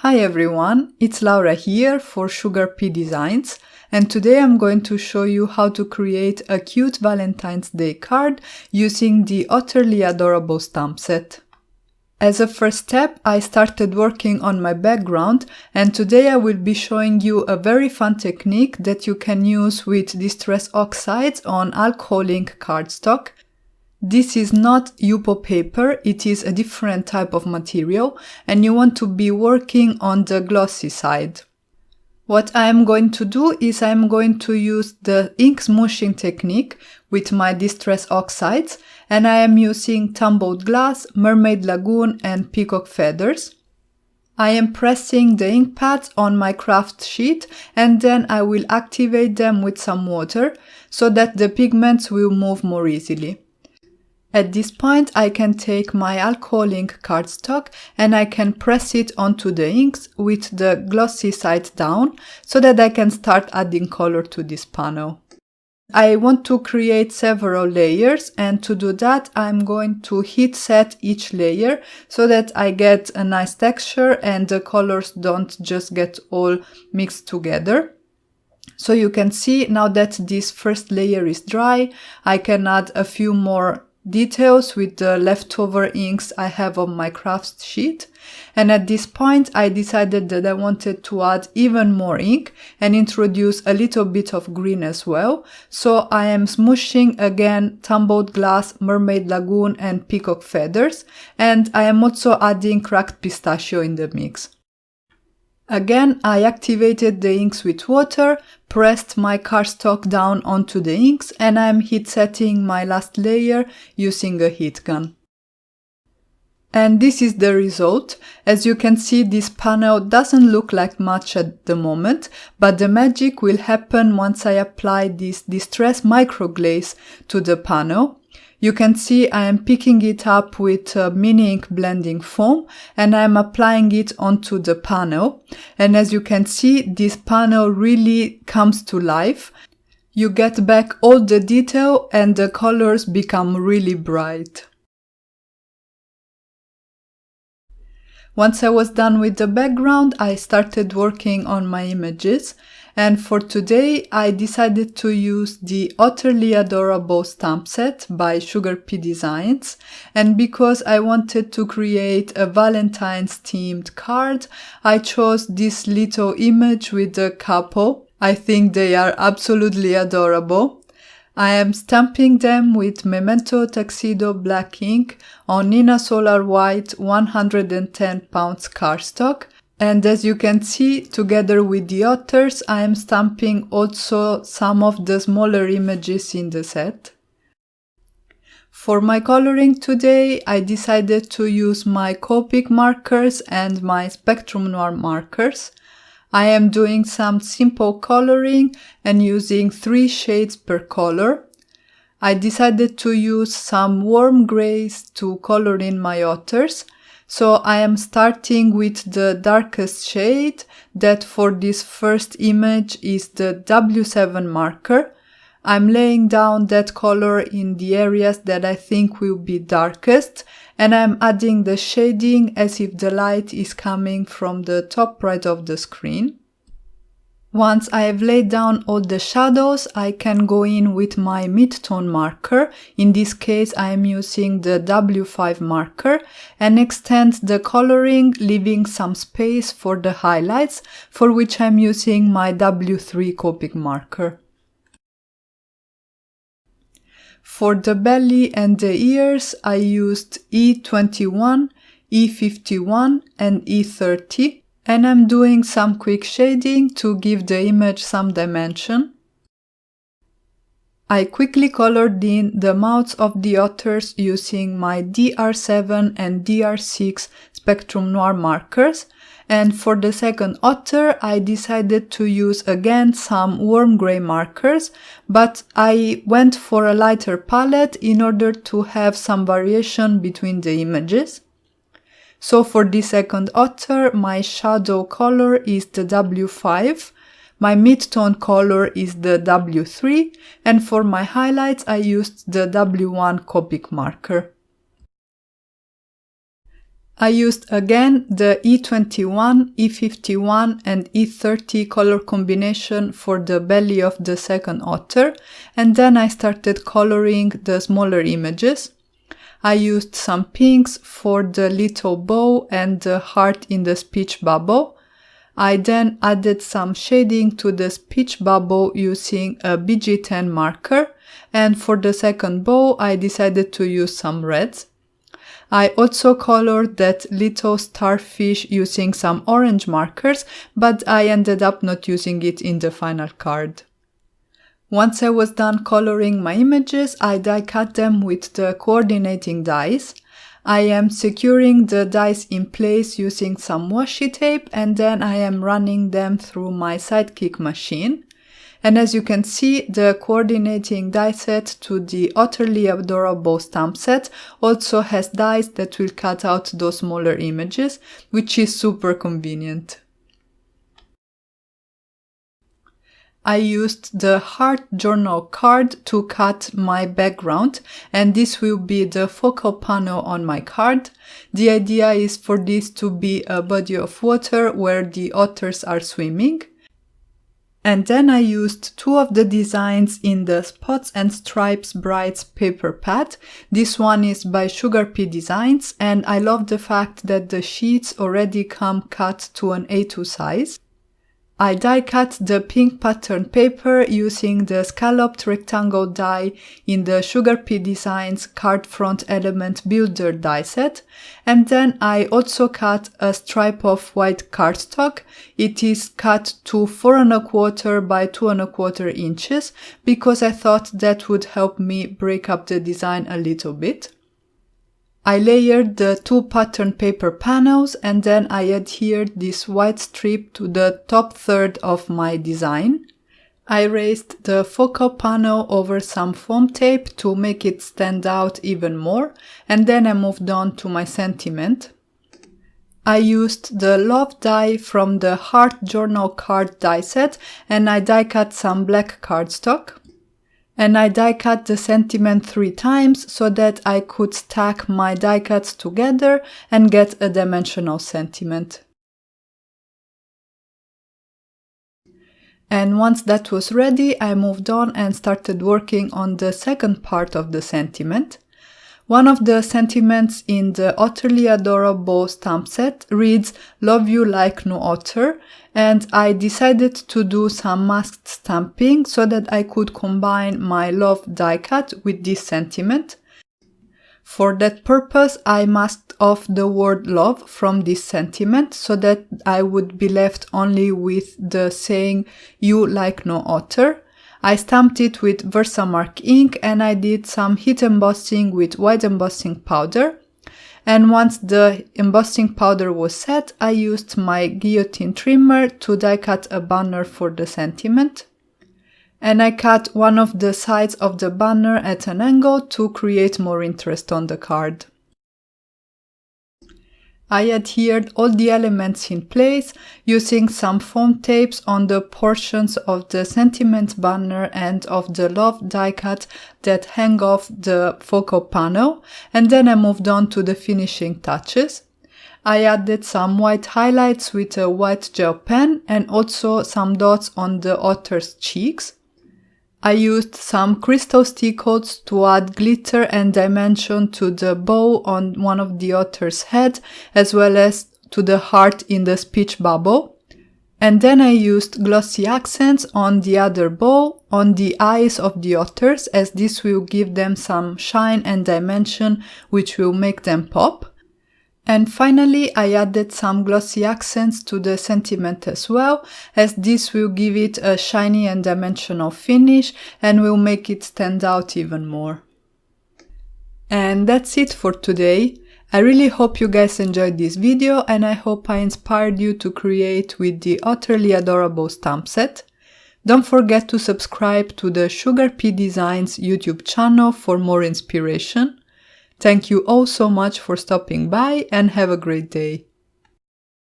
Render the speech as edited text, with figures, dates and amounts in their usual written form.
Hi everyone, it's Laura here for SugarPea Designs, and today I'm going to show you how to create a cute Valentine's Day card using the Otterly Adorable stamp set. As a first step, I started working on my background, and today I will be showing you a very fun technique that you can use with Distress Oxides on alcohol ink cardstock. This is not Yupo paper, it is a different type of material, and you want to be working on the glossy side. What I am going to do is I am going to use the ink smooshing technique with my Distress Oxides, and I am using tumbled glass, mermaid lagoon and peacock feathers. I am pressing the ink pads on my craft sheet, and then I will activate them with some water so that the pigments will move more easily. At this point, I can take my alcohol ink cardstock and I can press it onto the inks with the glossy side down so that I can start adding color to this panel. I want to create several layers, and to do that I'm going to heat set each layer so that I get a nice texture and the colors don't just get all mixed together. So you can see now that this first layer is dry, I can add a few more details with the leftover inks I have on my craft sheet, and at this point I decided that I wanted to add even more ink and introduce a little bit of green as well, so I am smooshing again tumbled glass, mermaid lagoon and peacock feathers, and I am also adding cracked pistachio in the mix. Again, I activated the inks with water, pressed my cardstock down onto the inks, and I'm heat setting my last layer using a heat gun. And this is the result. As you can see, this panel doesn't look like much at the moment, but the magic will happen once I apply this Distress Micro Glaze to the panel. You can see I am picking it up with mini ink blending foam and I am applying it onto the panel. And as you can see, this panel really comes to life. You get back all the detail and the colors become really bright. Once I was done with the background, I started working on my images. And for today, I decided to use the Otterly Adorable stamp set by SugarPea Designs. And because I wanted to create a Valentine's themed card, I chose this little image with the couple. I think they are absolutely adorable. I am stamping them with Memento Tuxedo black ink on Nina Solar White 110 pounds cardstock. And as you can see, together with the otters, I am stamping also some of the smaller images in the set. For my coloring today, I decided to use my Copic markers and my Spectrum Noir markers. I am doing some simple coloring and using 3 shades per color. I decided to use some warm grays to color in my otters. So I am starting with the darkest shade that for this first image is the W7 marker. I'm laying down that color in the areas that I think will be darkest, and I'm adding the shading as if the light is coming from the top right of the screen. Once I have laid down all the shadows, I can go in with my mid-tone marker. In this case, I am using the W5 marker and extend the coloring, leaving some space for the highlights, for which I'm using my W3 Copic marker. For the belly and the ears, I used E21, E51 and E30. And I'm doing some quick shading to give the image some dimension. I quickly colored in the mouths of the otters using my DR7 and DR6 Spectrum Noir markers, and for the second otter I decided to use again some warm grey markers, but I went for a lighter palette in order to have some variation between the images. So for the second otter, my shadow color is the W5, my mid-tone color is the W3, and for my highlights I used the W1 Copic marker. I used again the E21, E51 and E30 color combination for the belly of the second otter, and then I started coloring the smaller images. I used some pinks for the little bow and the heart in the speech bubble. I then added some shading to the speech bubble using a BG10 marker, and for the second bow I decided to use some reds. I also colored that little starfish using some orange markers, but I ended up not using it in the final card. Once I was done coloring my images, I die cut them with the coordinating dies. I am securing the dies in place using some washi tape, and then I am running them through my Sidekick machine. And as you can see, the coordinating die set to the Otterly Adorable stamp set also has dies that will cut out those smaller images, which is super convenient. I used the heart journal card to cut my background, and this will be the focal panel on my card. The idea is for this to be a body of water where the otters are swimming. And then I used two of the designs in the Spots and Stripes Brights paper pad. This one is by SugarPea Designs, and I love the fact that the sheets already come cut to an A2 size. I die cut the pink pattern paper using the scalloped rectangle die in the SugarPea Designs Card Front Element Builder die set, and then I also cut a stripe of white cardstock. It is cut to 4 1/4 by 2 1/4 inches because I thought that would help me break up the design a little bit. I layered the two pattern paper panels, and then I adhered this white strip to the top third of my design. I raised the focal panel over some foam tape to make it stand out even more, and then I moved on to my sentiment. I used the love die from the Heart Journal card die set, and I die cut some black cardstock. And I die cut the sentiment 3 times so that I could stack my die cuts together and get a dimensional sentiment. And once that was ready, I moved on and started working on the second part of the sentiment. One of the sentiments in the Otterly Adorable stamp set reads, "Love you like no otter," and I decided to do some masked stamping so that I could combine my love die cut with this sentiment. For that purpose, I masked off the word love from this sentiment so that I would be left only with the saying, "You like no otter." I stamped it with Versamark ink, and I did some heat embossing with white embossing powder. And once the embossing powder was set, I used my guillotine trimmer to die cut a banner for the sentiment. And I cut one of the sides of the banner at an angle to create more interest on the card. I adhered all the elements in place using some foam tapes on the portions of the sentiment banner and of the love die cut that hang off the focal panel, and then I moved on to the finishing touches. I added some white highlights with a white gel pen and also some dots on the otter's cheeks. I used some crystal stickles to add glitter and dimension to the bow on one of the otter's head, as well as to the heart in the speech bubble. And then I used glossy accents on the other bow, on the eyes of the otters, as this will give them some shine and dimension, which will make them pop. And finally, I added some glossy accents to the sentiment as well, as this will give it a shiny and dimensional finish and will make it stand out even more. And that's it for today. I really hope you guys enjoyed this video, and I hope I inspired you to create with the Otterly Adorable stamp set. Don't forget to subscribe to the SugarPea Designs YouTube channel for more inspiration. Thank you all so much for stopping by, and have a great day.